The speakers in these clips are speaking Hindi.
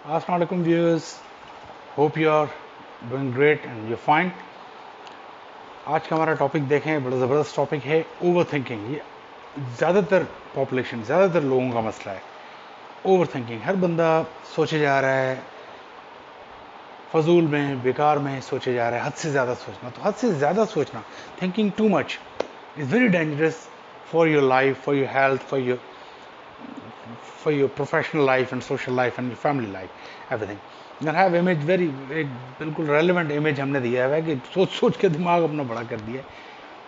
अस्सलाम वालेकुम viewers, hope you are doing great and you fine. आज का हमारा टॉपिक देखें, बड़ा ज़बरदस्त टॉपिक है ओवर थिंकिंग। ये ज़्यादातर लोगों का मसला है। ओवर थिंकिंग, हर बंदा सोचे जा रहा है, फजूल में, बेकार में सोचे जा रहा है। हद से ज़्यादा सोचना, तो हद से ज़्यादा सोचना, thinking too much is very dangerous for your life, for your health, for your professional life and social life and your family life, everything. You have image very एक बिल्कुल रेलिवेंट इमेज हमने दिया है कि सोच सोच के दिमाग अपना बड़ा कर दिया है।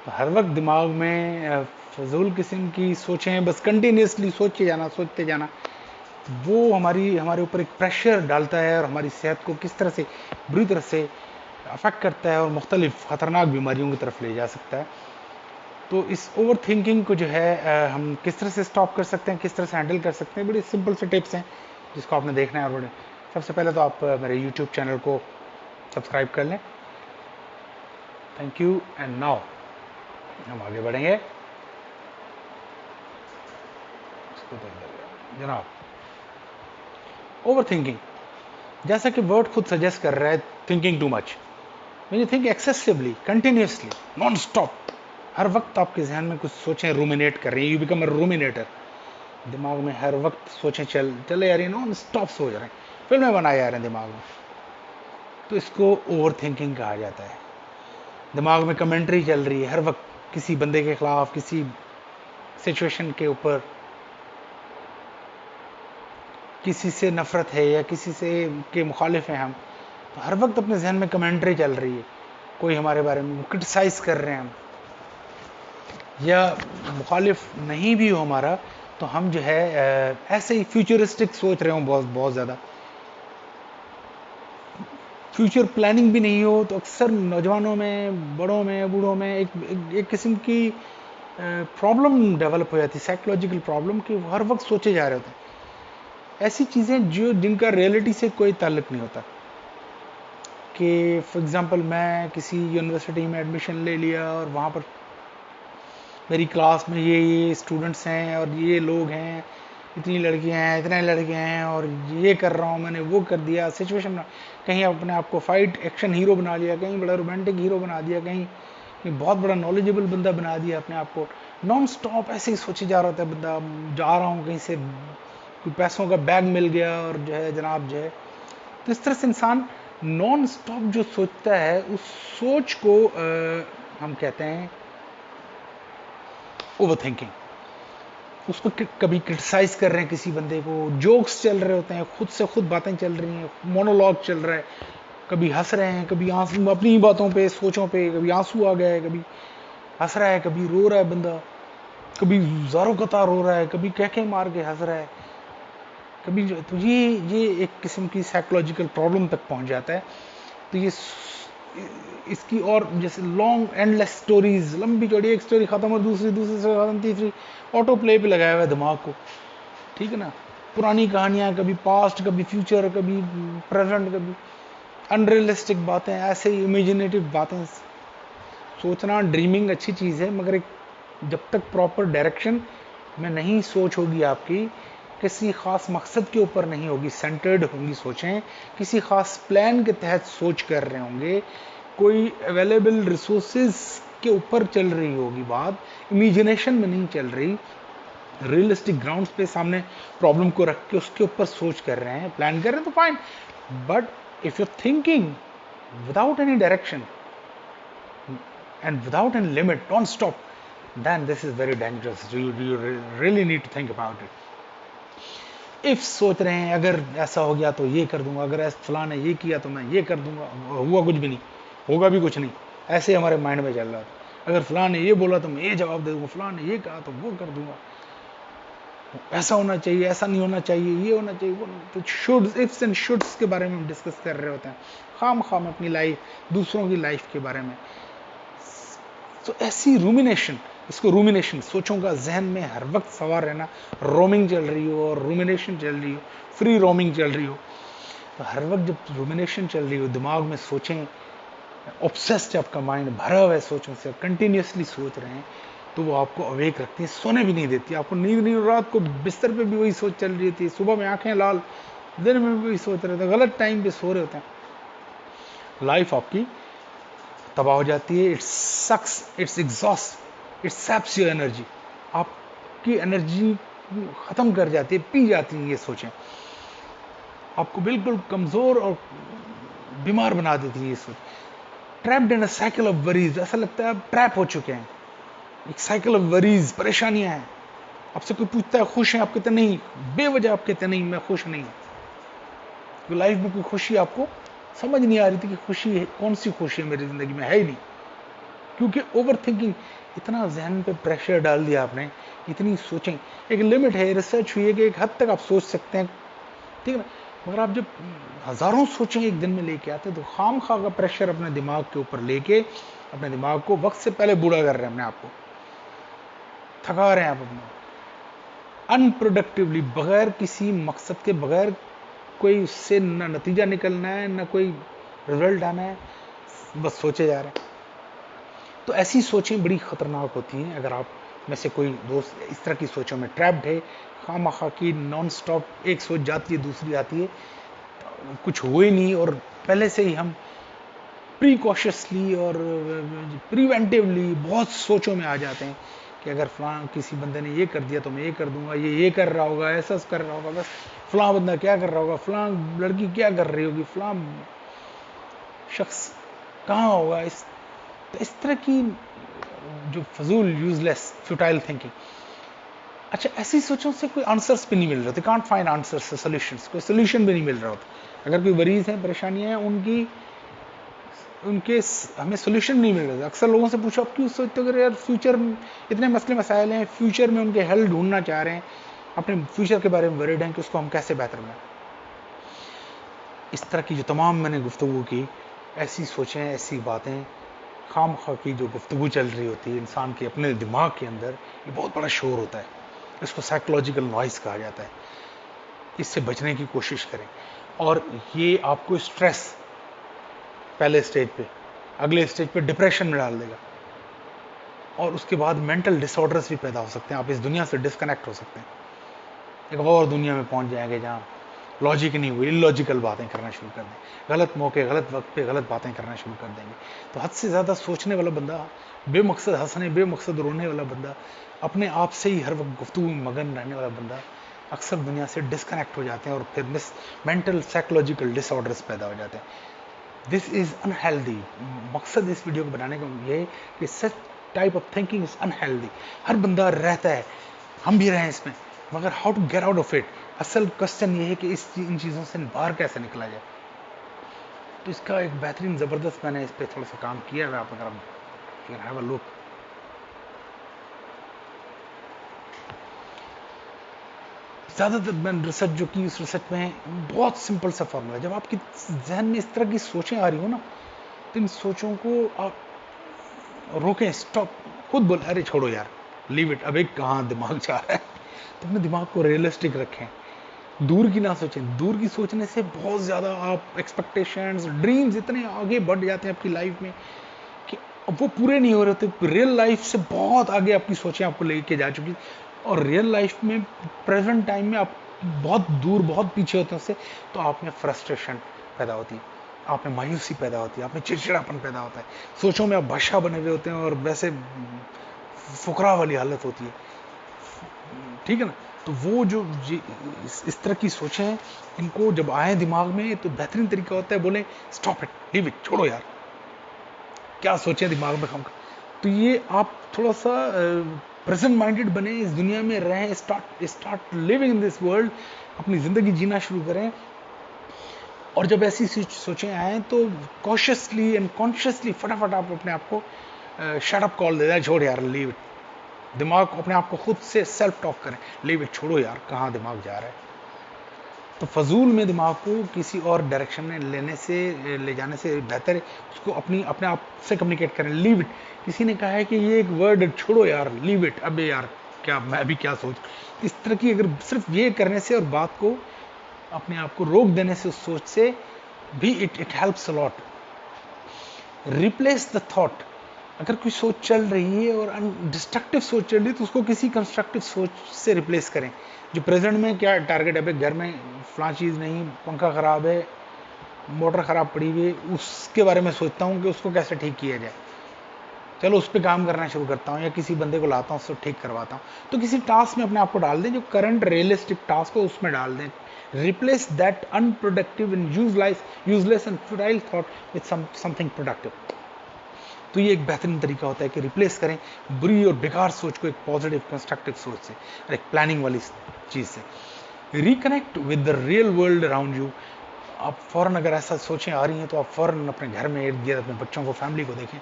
तो हर वक्त दिमाग में फजूल किस्म की सोचें, बस कंटिन्यूसली सोचते जाना, वो हमारे ऊपर एक प्रेशर डालता है और हमारी सेहत को किस तरह से बुरी तरह से अफेक्ट करता है और मुख्तलिफ ख़तरनाक बीमारियों की तरफ ले जा सकता है। तो इस ओवर थिंकिंग को जो है हम किस तरह से स्टॉप कर सकते हैं, किस तरह से हैंडल कर सकते हैं, बड़ी सिंपल से टिप्स हैं जिसको आपने देखना है। और बड़े सबसे पहले तो आप मेरे यूट्यूब चैनल को सब्सक्राइब कर लें। Thank you. एंड नाउ हम आगे बढ़ेंगे। जनाब, ओवर थिंकिंग, जैसा कि वर्ड खुद सजेस्ट कर रहा है, thinking too much. When you think excessively, continuously, non stop, हर वक्त आपके जहन में कुछ सोचें रूमिनेट कर रही हैं, यू बिकम अ रूमिनेटर। दिमाग में हर वक्त सोचें चले यार, नॉन स्टॉप सोच रहे हैं, फिल्में बनाए जा रहे हैं दिमाग में, तो इसको ओवर थिंकिंग कहा जाता है। दिमाग में कमेंट्री चल रही है हर वक्त, किसी बंदे के खिलाफ, किसी सिचुएशन के ऊपर, किसी से नफरत है या किसी से के मुखालिफ हैं हम, तो हर वक्त अपने जहन में कमेंट्री चल रही है, कोई हमारे बारे में क्रिटिसाइज कर रहे हैं हम, या मुखालिफ नहीं भी हो हमारा, तो हम जो है ऐसे ही फ्यूचरिस्टिक सोच रहे हो, बहुत बहुत ज़्यादा फ्यूचर प्लानिंग भी नहीं हो, तो अक्सर नौजवानों में, बड़ों में, बूढ़ों में एक किस्म की प्रॉब्लम डेवलप हो जाती है, साइकोलॉजिकल प्रॉब्लम, कि हर वक्त सोचे जा रहे होते हैं ऐसी चीज़ें जिनका रियलिटी से कोई ताल्लुक नहीं होता। कि फॉर एग्ज़ाम्पल, मैं किसी यूनिवर्सिटी में एडमिशन ले लिया और वहाँ पर मेरी क्लास में ये स्टूडेंट्स हैं और ये लोग हैं, इतनी लड़कियां हैं, इतने लड़के हैं, और ये कर रहा हूँ, मैंने वो कर दिया, सिचुएशन कहीं अपने आप को फाइट एक्शन हीरो बना लिया, कहीं बड़ा रोमांटिक हीरो बना दिया, कहीं बहुत बड़ा नॉलेजेबल बंदा बना दिया अपने आप को। नॉन स्टॉप ऐसे ही सोचे जा रहा होता है बंदा, जा रहा हूँ कहीं से, कोई पैसों का बैग मिल गया और जो है जनाब जो है, तो इस तरह से इंसान नॉन स्टॉप जो सोचता है, उस सोच को हम कहते हैं ओवर थिंकिंग। उसको कभी क्रिटिसाइज कर रहे हैं किसी बंदे को, जोक्स चल रहे होते हैं, खुद से खुद बातें चल रही हैं, मोनोलॉग चल रहा है, कभी हंस रहे हैं, कभी आंसू अपनी बातों पे, सोचों पे, कभी आंसू आ गए, कभी हंस रहा है, कभी रो रहा है बंदा, कभी ज़ारों कतार रो रहा है, कभी कह मार के हंस रहा है, कभी तो ये एक किस्म की साइकोलॉजिकल प्रॉब्लम तक पहुंच जाता है। तो ये इसकी और जैसे लॉन्ग एंडलेस स्टोरीज, लंबी चौड़ी, एक स्टोरी खत्म और दूसरी से खत्म, तीसरी, ऑटो प्ले पे लगाया हुआ है दिमाग को, ठीक है ना। पुरानी कहानियां, कभी पास्ट, कभी फ्यूचर, कभी प्रेजेंट, कभी अनरियलिस्टिक बातें, ऐसे ही इमेजिनेटिव बातें। सोचना, ड्रीमिंग अच्छी चीज़ है, मगर एक जब तक प्रॉपर डायरेक्शन में नहीं सोच होगी आपकी, किसी खास मकसद के ऊपर नहीं होगी, सेंटर्ड होंगी सोचें, किसी खास प्लान के तहत सोच कर रहे होंगे, कोई अवेलेबल रिसोर्सेज के ऊपर चल रही होगी बात, इमेजिनेशन में नहीं चल रही, रियलिस्टिक ग्राउंड्स पे सामने प्रॉब्लम को रख के उसके ऊपर सोच कर रहे हैं, प्लान कर रहे हैं, तो fine. But if you thinking without any direction and without any limit, don't stop, then this is very dangerous. You really need to think about it. If सोच रहे हैं अगर ऐसा हो गया तो ये कर दूंगा, अगर फलां ने ये किया तो मैं ये कर दूंगा, हुआ कुछ भी नहीं, होगा भी कुछ नहीं, ऐसे हमारे माइंड में चल रहा था। अगर फलां ने ये बोला तो मैं ये जवाब दे दूंगा, फलां ने ये कहा तो वो कर दूंगा, ऐसा होना चाहिए, ऐसा नहीं होना चाहिए, ये होना चाहिए, वो तो शुड्स, इफ्स एंड शुड्स के बारे में हम डिस्कस कर रहे होते हैं, खाम खाम अपनी लाइफ, दूसरों की लाइफ के बारे में। तो ऐसी रूमिनेशन, इसको रूमिनेशन, सोचों का जहन में हर वक्त सवार रहना, रोमिंग चल रही हो और रूमिनेशन चल रही हो, फ्री रोमिंग चल रही हो, तो हर वक्त जब रूमिनेशन चल रही हो, दिमाग में सोचें, ऑब्सेस्ड आपका माइंड भरा हुआ है सोचों से, कंटिन्यूसली सोच रहे हैं, तो वो आपको अवेक रखती है, सोने भी नहीं देती, आपको नींद नहीं, रात को बिस्तर पे भी वही सोच चल रही थी, सुबह में आंखें लाल, दिन में भी सोच रहे होते हैं, गलत टाइम पे सो रहे होते हैं, लाइफ आपकी तबाह हो जाती है। It's sucks, it's exhaust, it's saps your energy, आपकी एनर्जी खत्म कर जाती है, पी जाती है ये सोचें, आपको बिल्कुल कमजोर और बीमार बना देती है ये सोच। Trapped in a cycle of worries, ऐसा लगता है आप ट्रैप हो चुके हैं, एक साइकिल ऑफ वरीज, परेशानियां हैं। आपसे कोई पूछता है खुश हैं, आप कहते नहीं, बेवजह आप कहते नहीं मैं खुश नहीं हूं। तो लाइफ में कोई खुशी आपको समझ नहीं आ रही थी कि खुशी है, कौन सी खुशी है मेरी जिंदगी में, है ही नहीं, क्योंकि ओवर थिंकिंग, इतना जहन पे प्रेशर डाल दिया आपने, इतनी सोचें। एक लिमिट है, रिसर्च हुई है कि एक हद तक आप सोच सकते हैं, ठीक है ना, मगर आप जब हजारों सोचें एक दिन में लेके आते हैं तो खाम खा का प्रेशर अपने दिमाग के ऊपर लेके अपने दिमाग को वक्त से पहले बूढ़ा कर रहे हैं, अपने आप को थका रहे हैं आप अपने अनप्रोडक्टिवली, बगैर किसी मकसद के, बगैर कोई उससे ना नतीजा निकलना है ना कोई रिजल्ट आना है, बस सोचे जा रहे हैं। तो ऐसी सोचें बड़ी खतरनाक होती हैं। अगर आप में से कोई दोस्त इस तरह की सोचों में ट्रैप्ड है, खामखा की नॉन स्टॉप एक सोच जाती है दूसरी आती है, कुछ हुए नहीं, और पहले से ही हम प्रीकॉशियसली और प्रिवेंटिवली बहुत सोचों में आ जाते हैं कि अगर फलां किसी बंदे ने ये कर दिया तो मैं ये कर दूंगा, ये कर रहा होगा, ऐसा कर रहा होगा, बस फलां बंदा क्या कर रहा होगा, फलां लड़की क्या कर रही होगी, फलां शख्स कहाँ होगा, इस तरह की जो फजूल यूजलेस फ्यूटाइल थिंकिंग। अच्छा, ऐसी सोचों से कोई आंसर्स भी नहीं मिल रहे थे, कांट फाइंड आंसर्स, सॉल्यूशंस, कोई सोल्यूशन भी नहीं मिल रहा होता। अगर कोई मरीज है, परेशानियां हैं उनकी, उनके हमें सोल्यूशन नहीं मिल रहे थे। अक्सर लोगों से पूछो आप क्यों सोचते हो, यार फ्यूचर में इतने मसले मसाइल हैं, फ्यूचर में उनके हल ढूंढना चाह रहे हैं, अपने फ्यूचर के बारे में वरीड हैं कि उसको हम कैसे बेहतर बनाएं। इस तरह की जो तमाम मैंने गुफ्तगू की, ऐसी सोचें, ऐसी बातें, खामखा की जो गुफ्तगू चल रही होती है इंसान के अपने दिमाग के अंदर, ये बहुत बड़ा शोर होता है, इसको साइकोलॉजिकल नॉइस कहा जाता है। इससे बचने की कोशिश करें, और ये आपको स्ट्रेस पहले स्टेज पे, अगले स्टेज पे डिप्रेशन में डाल देगा, और उसके बाद मेंटल डिसऑर्डर्स भी पैदा हो सकते हैं। आप इस दुनिया से डिस्कनेक्ट हो सकते हैं, एक और दुनिया में पहुंच जाएंगे जहां लॉजिक नहीं हुई, इलॉजिकल बातें करना शुरू कर देंगे, गलत मौके गलत वक्त पे गलत बातें करना शुरू कर देंगे। तो हद से ज़्यादा सोचने वाला बंदा, बेमकसद हंसने, बेमकसद रोने वाला बंदा, अपने आप से ही हर वक्त गुफ्तगू में मगन रहने वाला बंदा अक्सर दुनिया से डिस्कनेक्ट हो जाते हैं, और फिर मेंटल साइकोलॉजिकल डिसऑर्डर्स पैदा हो जाते हैं। This is unhealthy. मकसद इस वीडियो को बनाने का ये है कि such type of thinking is unhealthy. हर बंदा रहता है, हम भी रहे इसमें, मगर how to get out of it, असल क्वेश्चन ये है कि इन चीज़ों से बाहर कैसे निकला जाए। तो इसका एक बेहतरीन ज़बरदस्त मैंने इस पर थोड़ा सा काम किया है, आप अगर हैव अ लुक। ज़्यादातर मैंने रिसर्च जो की, उस रिसर्च में बहुत सिंपल सा फॉर्मूला है। जब आपकी जहन में इस तरह की सोचें आ रही हो ना, तो इन सोचों को आप रोकें, स्टॉप, खुद बोल अरे छोड़ो यार, लीव इट, अब एक कहाँ दिमाग जा रहा है। तो अपने दिमाग को रियलिस्टिक रखें, दूर की ना सोचें। दूर की सोचने से बहुत ज़्यादा आप एक्सपेक्टेशंस, ड्रीम्स इतने आगे बढ़ जाते हैं आपकी लाइफ में कि अब वो पूरे नहीं हो रहे होते। रियल लाइफ से बहुत आगे आपकी सोचें आपको लेके जा चुकी, और रियल लाइफ में प्रेजेंट टाइम में आप बहुत दूर, बहुत पीछे होते हैं उससे। तो आप में फ्रस्ट्रेशन पैदा होती है, आप में मायूसी पैदा होती है, आप में चिड़चिड़ापन पैदा होता है, सोचों में आप भाषा बने हुए होते हैं, और वैसे फुकरा वाली हालत होती है, ठीक है ना। तो वो जो इस तरह की सोचें हैं, इनको जब आए दिमाग में तो बेहतरीन तरीका होता है बोले स्टॉप इट, लीव इट, छोड़ो यार, क्या सोचें दिमाग में हम। तो ये आप थोड़ा सा प्रेजेंट माइंडेड बने, इस दुनिया में रहें, start living in this world, अपनी ज़िंदगी जीना शुरू करें। और जब ऐसी सोचें आए तो कॉशियसली एंड कॉन्शियसली फटाफट आप अपने आप को शट अप कॉल दे दें, छोड़ यार, लीव इट। दिमाग को, अपने आप को खुद से सेल्फ टॉक करें, लीव इट, छोड़ो यार, कहाँ दिमाग जा रहा है। तो फजूल में दिमाग को किसी और डायरेक्शन में ले जाने से बेहतर है उसको अपने आप से कम्युनिकेट करें, लीव इट। किसी ने कहा है कि ये एक वर्ड, छोड़ो यार, लीव इट, अबे यार क्या मैं अभी क्या सोच, इस तरह की अगर सिर्फ ये करने से और बात को अपने आप को रोक देने से, उस सोच से भी it helps a lot. Replace the thought अगर कोई सोच चल रही है और डिस्ट्रक्टिव सोच चल रही है तो उसको किसी कंस्ट्रक्टिव सोच से रिप्लेस करें। जो प्रेजेंट में क्या टारगेट है, भाई घर में फलां चीज़ नहीं, पंखा ख़राब है, मोटर ख़राब पड़ी हुई है, उसके बारे में सोचता हूँ कि उसको कैसे ठीक किया जाए। चलो उस पर काम करना शुरू करता हूँ, या किसी बंदे को लाता हूँ, उसको ठीक करवाता हूँ। तो किसी टास्क में अपने आप को डाल दें, जो करंट रियलिस्टिक टास्क हो उसमें डाल दें। Replace that unproductive and useless and futile thought with something productive. तो ये एक बेहतरीन तरीका होता है कि रिप्लेस करें बुरी और बेकार सोच को एक पॉजिटिव कंस्ट्रक्टिव सोच से, और एक प्लानिंग वाली चीज़ से। Reconnect with the real world around you. आप फ़ौरन अगर ऐसा सोचें आ रही हैं तो आप फ़ौरन अपने घर में इर्द गिर्द अपने बच्चों को, फैमिली को देखें,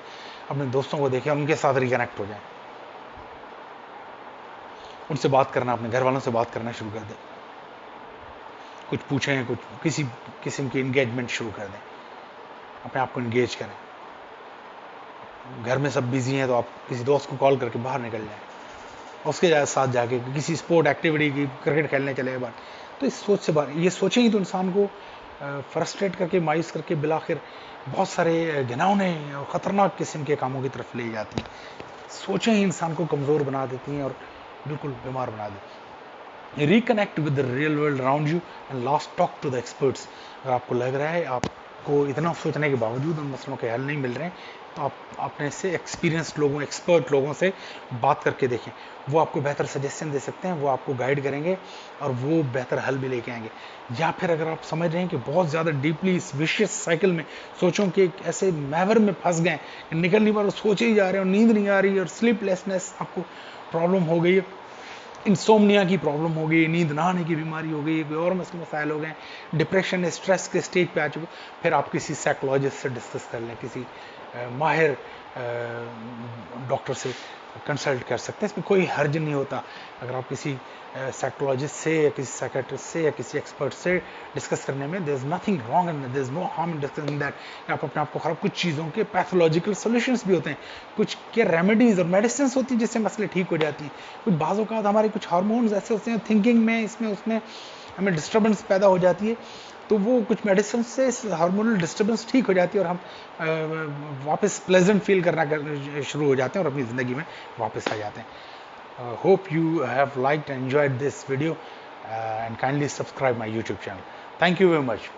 अपने दोस्तों को देखें, उनके साथ रिकनेक्ट हो जाएं, उनसे बात करना, अपने घर वालों से बात करना शुरू कर दें, कुछ पूछें, कुछ किसी किस्म की इंगेजमेंट शुरू कर दें, अपने आप को इंगेज करें। घर में सब बिजी हैं तो आप किसी दोस्त को कॉल करके बाहर निकल जाएं, उसके साथ जाके किसी स्पोर्ट एक्टिविटी की, क्रिकेट खेलने चले बाहर। तो इस सोच से बाहर, ये सोचें ही तो इंसान को फ्रस्ट्रेट करके, मायूस करके, बिलाखिर बहुत सारे घिनौने और ख़तरनाक किस्म के कामों की तरफ ले जाती हैं। सोचें ही इंसान को कमज़ोर बना देती हैं और बिल्कुल बीमार बना देती हैं। Reconnect with the real world around you and last talk to the experts. अगर आपको लग रहा है आपको इतना सोचने के बावजूद उन मसलों के हल नहीं मिल रहे हैं, तो आप अपने से एक्सपीरियंस्ड लोगों, एक्सपर्ट लोगों से बात करके देखें। वो आपको बेहतर सजेशन दे सकते हैं, वो आपको गाइड करेंगे और वो बेहतर हल भी लेके आएंगे। या फिर अगर आप समझ रहे हैं कि बहुत ज़्यादा डीपली इस विशियस साइकिल में, सोचों के एक ऐसे मैवर में फंस गए, निकल नहीं पा रहे, सोचे ही जा रहे हैं और नींद नहीं आ रही और स्लीपलेसनेस आपको प्रॉब्लम हो गई है, इंसोमनिया की प्रॉब्लम हो गई, नींद ना आने की बीमारी हो गई, कोई और मसले मसाइल हो गए, डिप्रेशन, स्ट्रेस के स्टेज पे आ चुके, फिर आप किसी साइकोलॉजिस्ट से डिस्कस कर लें, किसी माहिर डॉक्टर से कंसल्ट कर सकते हैं। इसमें कोई हर्ज नहीं होता अगर आप किसी साइकोलॉजिस्ट से या किसी साइकेट्रिस्ट से या किसी एक्सपर्ट से डिस्कस करने में। There is nothing wrong and there is no harm in discussing that. आप अपने आप को खराब, कुछ चीज़ों के पैथोलॉजिकल सोल्यूशंस भी होते हैं, कुछ के रेमेडीज और मेडिसिन होती हैं जिससे मसले ठीक हो जाती हैं। कुछ बाज़ों का हमारे कुछ हार्मोन्स ऐसे होते हैं थिंकिंग में, इसमें उसमें हमें डिस्टर्बेंस पैदा हो जाती है, तो वो कुछ मेडिसिन से हार्मोनल डिस्टर्बेंस ठीक हो जाती है और हम वापस प्लेजेंट फील करना शुरू हो जाते हैं और अपनी ज़िंदगी में वापस आ जाते हैं। Hope you have liked and enjoyed this video and kindly subscribe my YouTube channel. Thank you very much.